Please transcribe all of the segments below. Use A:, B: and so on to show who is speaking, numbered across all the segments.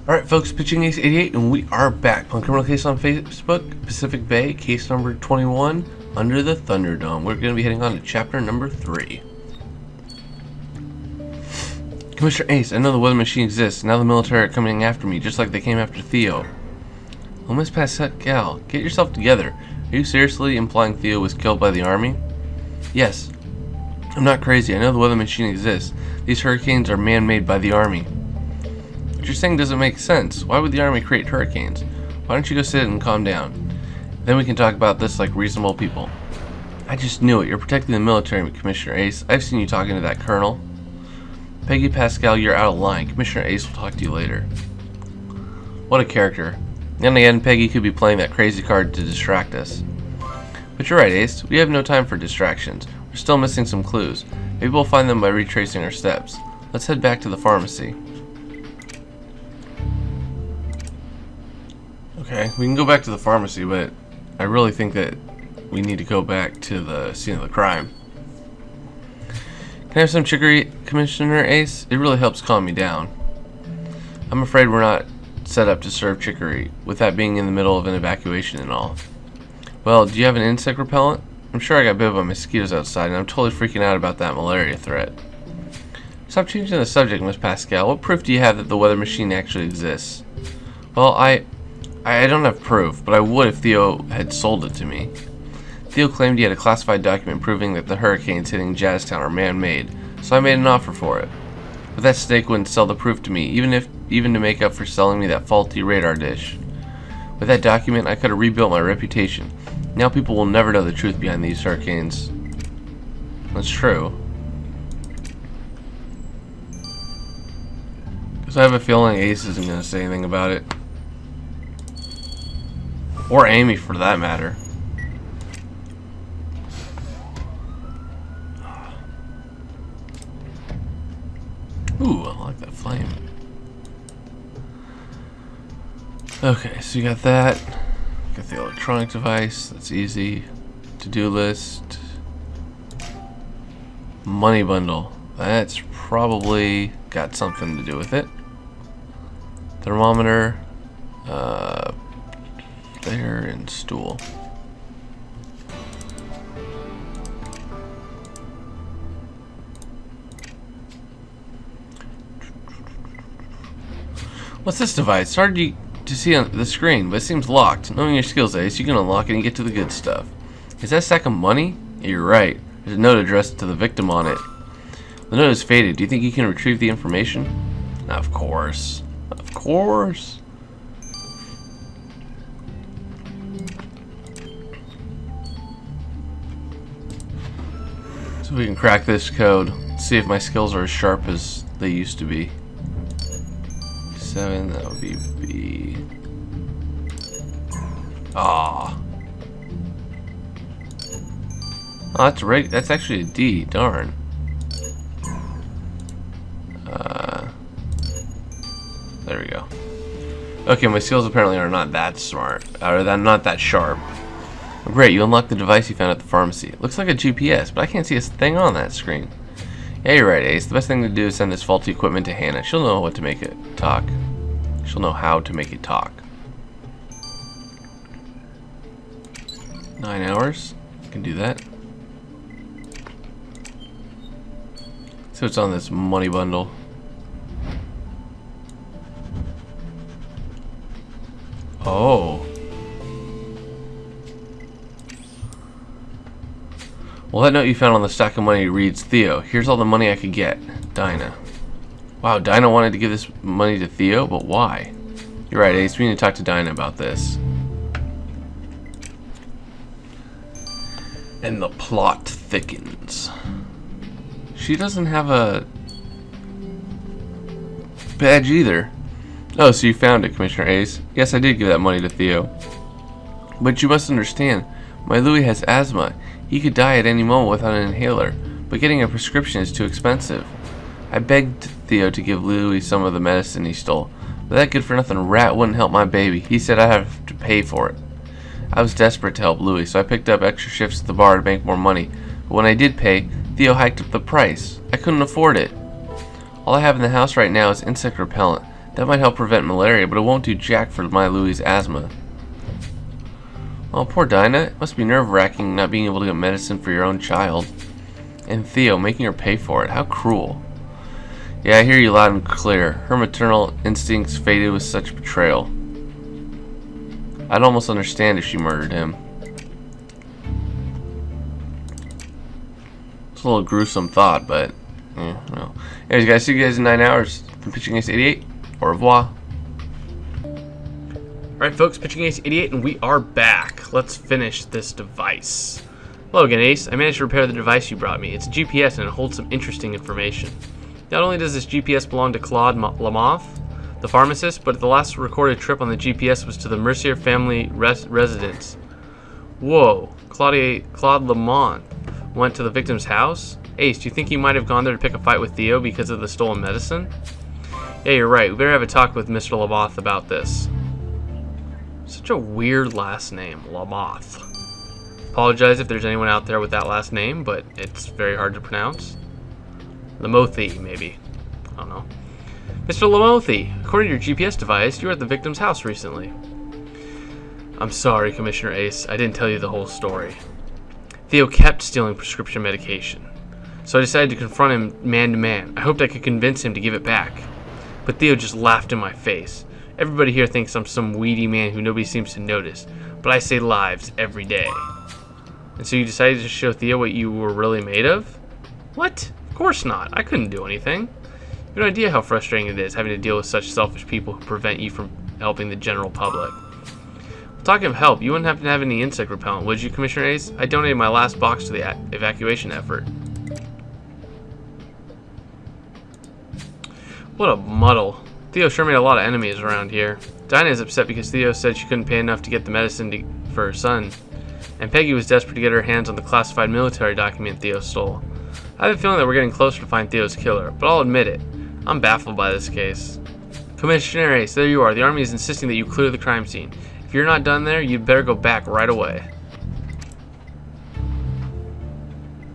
A: Alright folks, Pitching Ace 88 and we are back on Criminal Case on Facebook, Pacific Bay, case number 21, Under the Thunderdome. We're going to be heading on to chapter number 3. Commissioner Ace, I know the weather machine exists. Now the military are coming after me, just like they came after Theo. Oh, Miss Pascal, get yourself together. Are you seriously implying Theo was killed by the army? Yes. I'm not crazy. I know the weather machine exists. These hurricanes are man-made by the army. What you're saying doesn't make sense. Why would the army create hurricanes? Why don't you go sit and calm down? Then we can talk about this like reasonable people. I just knew it. You're protecting the military, Commissioner Ace. I've seen you talking to that colonel. Peggy Pascal, you're out of line. Commissioner Ace will talk to you later. What a character. And again, Peggy could be playing that crazy card to distract us. But you're right, Ace. We have no time for distractions. We're still missing some clues. Maybe we'll find them by retracing our steps. Let's head back to the pharmacy. Okay, we can go back to the pharmacy, but I really think that we need to go back to the scene of the crime. Can I have some chicory, Commissioner Ace? It really helps calm me down. I'm afraid we're not set up to serve chicory, with that being in the middle of an evacuation and all. Well, do you have an insect repellent? I'm sure I got bit by mosquitoes outside, and I'm totally freaking out about that malaria threat. Stop changing the subject, Miss Pascal. What proof do you have that the weather machine actually exists? Well, I don't have proof, but I would if Theo had sold it to me. Theo claimed he had a classified document proving that the hurricanes hitting Jazztown are man-made, so I made an offer for it. But that snake wouldn't sell the proof to me, even to make up for selling me that faulty radar dish. With that document, I could have rebuilt my reputation. Now people will never know the truth behind these hurricanes. That's true. Because I have a feeling Ace isn't going to say anything about it. Or Amy, for that matter. Ooh, I like that flame. Okay, so you got that. Got the electronic device. That's easy. To-do list. Money bundle. That's probably got something to do with it. Thermometer. There, and stool. What's this device? It's hard to see on the screen, but it seems locked. Knowing your skills, Ace, you can unlock it and get to the good stuff. Is that a stack of money? Yeah, you're right. There's a note addressed to the victim on it. The note is faded. Do you think you can retrieve the information? Of course. Of course. So we can crack this code. See if my skills are as sharp as they used to be. 7, that would be B. Ah. Oh, that's actually a D. Darn. There we go. Okay, my skills apparently are not that smart, or not that sharp. Great, you unlocked the device you found at the pharmacy. It looks like a GPS, but I can't see a thing on that screen. Yeah, you're right, Ace. The best thing to do is send this faulty equipment to Hannah. She'll know what to make it talk. She'll know how to make it talk. 9 hours. I can do that. So it's on this money bundle. Oh. Well, that note you found on the stack of money reads, Theo, here's all the money I could get. Dina. Wow, Dina wanted to give this money to Theo, but why? You're right, Ace. We need to talk to Dina about this. And the plot thickens. She doesn't have a badge either. Oh, so you found it, Commissioner Ace. Yes, I did give that money to Theo. But you must understand, my Louis has asthma. He could die at any moment without an inhaler, but getting a prescription is too expensive. I begged Theo to give Louis some of the medicine he stole, but that good-for-nothing rat wouldn't help my baby. He said I'd have to pay for it. I was desperate to help Louis, so I picked up extra shifts at the bar to make more money, but when I did pay, Theo hiked up the price. I couldn't afford it. All I have in the house right now is insect repellent. That might help prevent malaria, but it won't do jack for my Louie's asthma. Oh, poor Dina. It must be nerve-wracking not being able to get medicine for your own child. And Theo, making her pay for it. How cruel. Yeah, I hear you loud and clear. Her maternal instincts faded with such betrayal. I'd almost understand if she murdered him. It's a little gruesome thought, but no. Anyways, guys, see you guys in 9 hours. From Pitching Ace 88. Au revoir.
B: Alright, folks, Pitching Ace 88, and we are back. Let's finish this device. Hello again, Ace. I managed to repair the device you brought me. It's a GPS, and it holds some interesting information. Not only does this GPS belong to Claude Lamont, the pharmacist, but the last recorded trip on the GPS was to the Mercier family residence. Whoa, Claude Lamont went to the victim's house? Ace, do you think he might have gone there to pick a fight with Theo because of the stolen medicine? Yeah, you're right. We better have a talk with Mr. Lamont about this. Such a weird last name, Lamont. Apologize if there's anyone out there with that last name, but it's very hard to pronounce. Lamothi, maybe. I don't know. Mr. Lamothi, according to your GPS device, you were at the victim's house recently. I'm sorry, Commissioner Ace. I didn't tell you the whole story. Theo kept stealing prescription medication, so I decided to confront him man to man. I hoped I could convince him to give it back, but Theo just laughed in my face. Everybody here thinks I'm some weedy man who nobody seems to notice, but I save lives every day. And so you decided to show Theo what you were really made of? What? Of course not. I couldn't do anything. You have no idea how frustrating it is having to deal with such selfish people who prevent you from helping the general public. Talking of help, you wouldn't happen to have any insect repellent, would you, Commissioner Ace? I donated my last box to the evacuation effort. What a muddle. Theo sure made a lot of enemies around here. Dina is upset because Theo said she couldn't pay enough to get the medicine for her son. And Peggy was desperate to get her hands on the classified military document Theo stole. I have a feeling that we're getting closer to find Theo's killer, but I'll admit it. I'm baffled by this case. Commissioner Ace, there you are. The army is insisting that you clear the crime scene. If you're not done there, you'd better go back right away.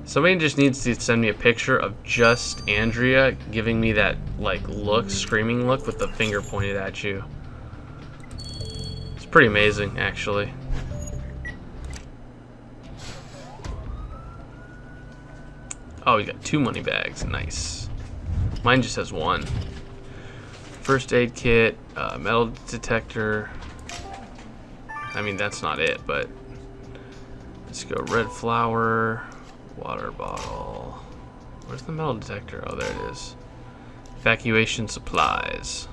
B: Somebody just needs to send me a picture of just Andrea giving me that, look, screaming look with the finger pointed at you. It's pretty amazing, actually. Oh, we got 2 money bags. Nice. Mine just has 1. First aid kit, metal detector. I mean, that's not it, but let's go. Red flower, water bottle. Where's the metal detector? Oh, there it is. Evacuation supplies.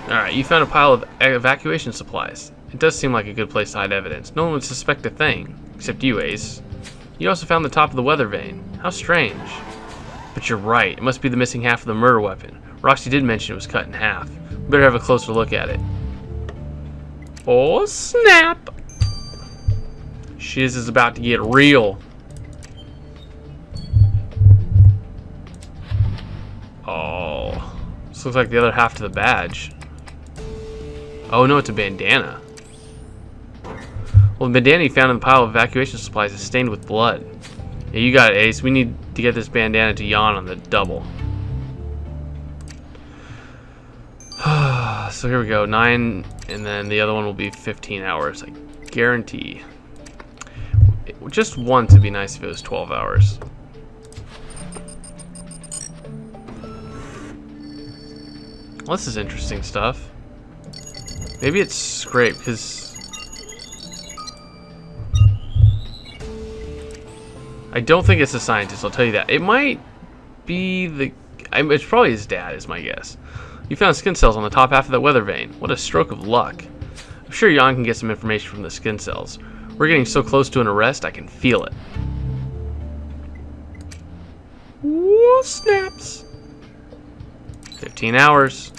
B: Alright, you found a pile of evacuation supplies. It does seem like a good place to hide evidence. No one would suspect a thing, except you, Ace. You also found the top of the weather vane. How strange. But you're right, it must be the missing half of the murder weapon. Roxy did mention it was cut in half. We better have a closer look at it. Oh, snap! Shiz is about to get real. Oh, this looks like the other half to the badge. Oh no, it's a bandana. Well, the bandana you found in the pile of evacuation supplies is stained with blood. Yeah, you got it, Ace. We need to get this bandana to Jan on the double. So here we go, 9, and then the other one will be 15 hours, I guarantee. Just once it'd be nice if it was 12 hours. Well, this is interesting stuff. Maybe it's scrape, because I don't think it's a scientist, I'll tell you that. It might be the... it's probably his dad, is my guess. You found skin cells on the top half of that weather vane. What a stroke of luck. I'm sure Jan can get some information from the skin cells. We're getting so close to an arrest, I can feel it. Whoa, snaps. 15 hours.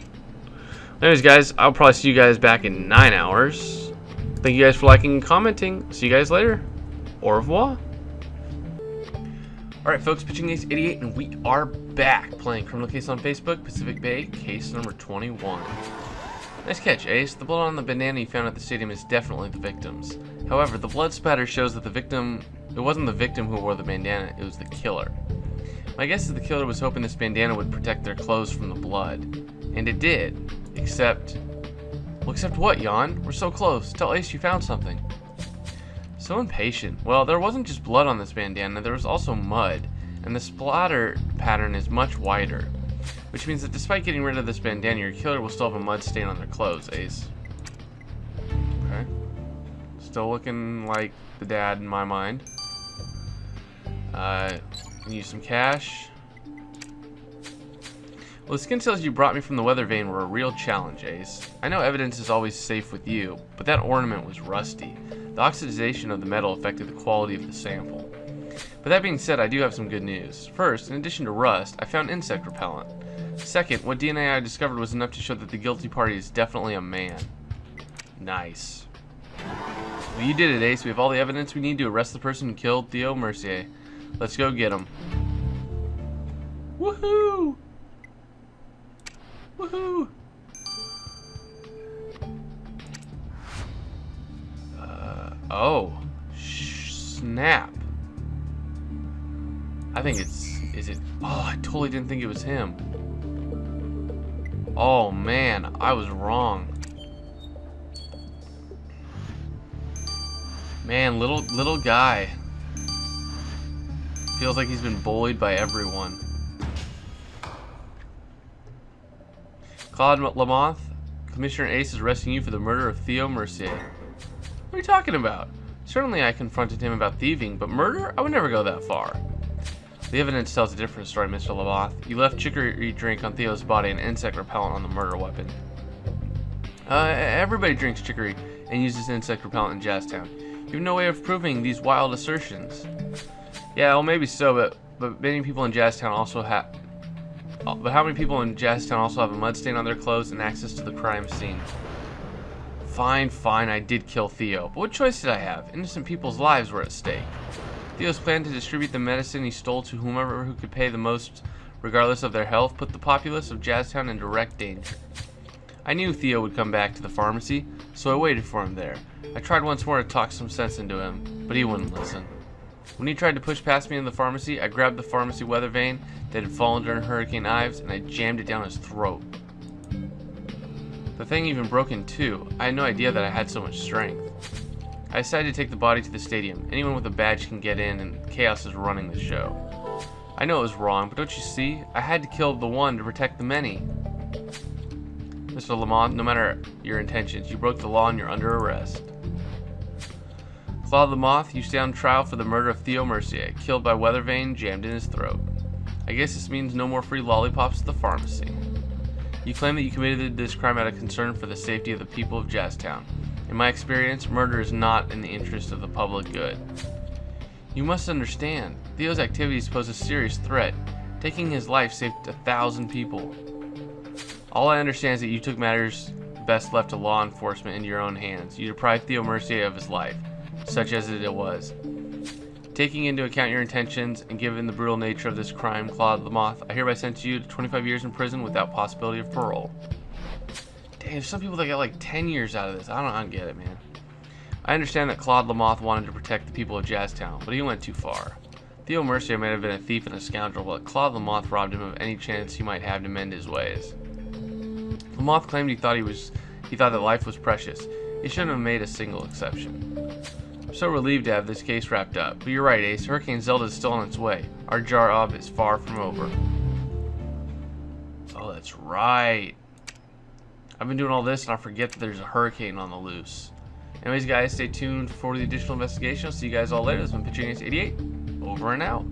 B: Anyways, guys, I'll probably see you guys back in 9 hours. Thank you guys for liking and commenting. See you guys later. Au revoir. Alright folks, Pitching Ace 88 and we are back playing Criminal Case on Facebook, Pacific Bay, case number 21. Nice catch, Ace. The blood on the bandana you found at the stadium is definitely the victim's. However, the blood spatter shows that it wasn't the victim who wore the bandana, it was the killer. My guess is the killer was hoping this bandana would protect their clothes from the blood. And it did. Except what, Jan? We're so close. Tell Ace you found something. So impatient. Well, there wasn't just blood on this bandana, there was also mud, and the splatter pattern is much wider, which means that despite getting rid of this bandana, your killer will still have a mud stain on their clothes, Ace. Okay. Still looking like the dad in my mind. Can use some cash. Well, the skin cells you brought me from the weather vane were a real challenge, Ace. I know evidence is always safe with you, but that ornament was rusty. The oxidization of the metal affected the quality of the sample. But that being said, I do have some good news. First, in addition to rust, I found insect repellent. Second, what DNA I discovered was enough to show that the guilty party is definitely a man. Nice. Well, you did it, Ace. We have all the evidence we need to arrest the person who killed Theo Mercier. Let's go get him. Woohoo! Woohoo! Oh, snap. I think is it? Oh, I totally didn't think it was him. Oh man, I was wrong. Man, little guy. Feels like he's been bullied by everyone. Claude Lamont, Commissioner Ace is arresting you for the murder of Theo Mercier. What are you talking about? Certainly I confronted him about thieving, but murder? I would never go that far. The evidence tells a different story, Mr. Lamont. You left chicory drink on Theo's body and insect repellent on the murder weapon. Everybody drinks chicory and uses insect repellent in Jazztown. You have no way of proving these wild assertions. Yeah, well maybe so, but many people in Jazztown also have... But how many people in Jazztown also have a mud stain on their clothes and access to the crime scene? Fine, I did kill Theo, but what choice did I have? Innocent people's lives were at stake. Theo's plan to distribute the medicine he stole to whomever who could pay the most, regardless of their health, put the populace of Jazztown in direct danger. I knew Theo would come back to the pharmacy, so I waited for him there. I tried once more to talk some sense into him, but he wouldn't listen. When he tried to push past me in the pharmacy, I grabbed the pharmacy weather vane that had fallen during Hurricane Ives, and I jammed it down his throat. The thing even broke in two. I had no idea that I had so much strength. I decided to take the body to the stadium. Anyone with a badge can get in, and chaos is running the show. I know it was wrong, but don't you see? I had to kill the one to protect the many. Mr. Lamont, no matter your intentions, you broke the law and you're under arrest. Claude Lamont, you stand on trial for the murder of Theo Mercier, killed by weather vane jammed in his throat. I guess this means no more free lollipops at the pharmacy. You claim that you committed this crime out of concern for the safety of the people of Jazztown. In my experience, murder is not in the interest of the public good. You must understand, Theo's activities pose a serious threat. Taking his life saved 1,000 people. All I understand is that you took matters best left to law enforcement into your own hands. You deprived Theo Mercier of his life, such as it was. Taking into account your intentions and given the brutal nature of this crime, Claude Lamont, I hereby sentence you to 25 years in prison without possibility of parole. Dang, there's some people that get like 10 years out of this. I don't get it, man. I understand that Claude Lamont wanted to protect the people of Jazztown, but he went too far. Theo Mercier may have been a thief and a scoundrel, but Claude Lamont robbed him of any chance he might have to mend his ways. Lamont claimed he thought that life was precious. He shouldn't have made a single exception. I'm so relieved to have this case wrapped up. But you're right, Ace. Hurricane Zelda is still on its way. Our job is far from over. Oh, that's right. I've been doing all this and I forget that there's a hurricane on the loose. Anyways, guys, stay tuned for the additional investigation. I'll see you guys all later. This has been Pitching Ace 88. Over and out.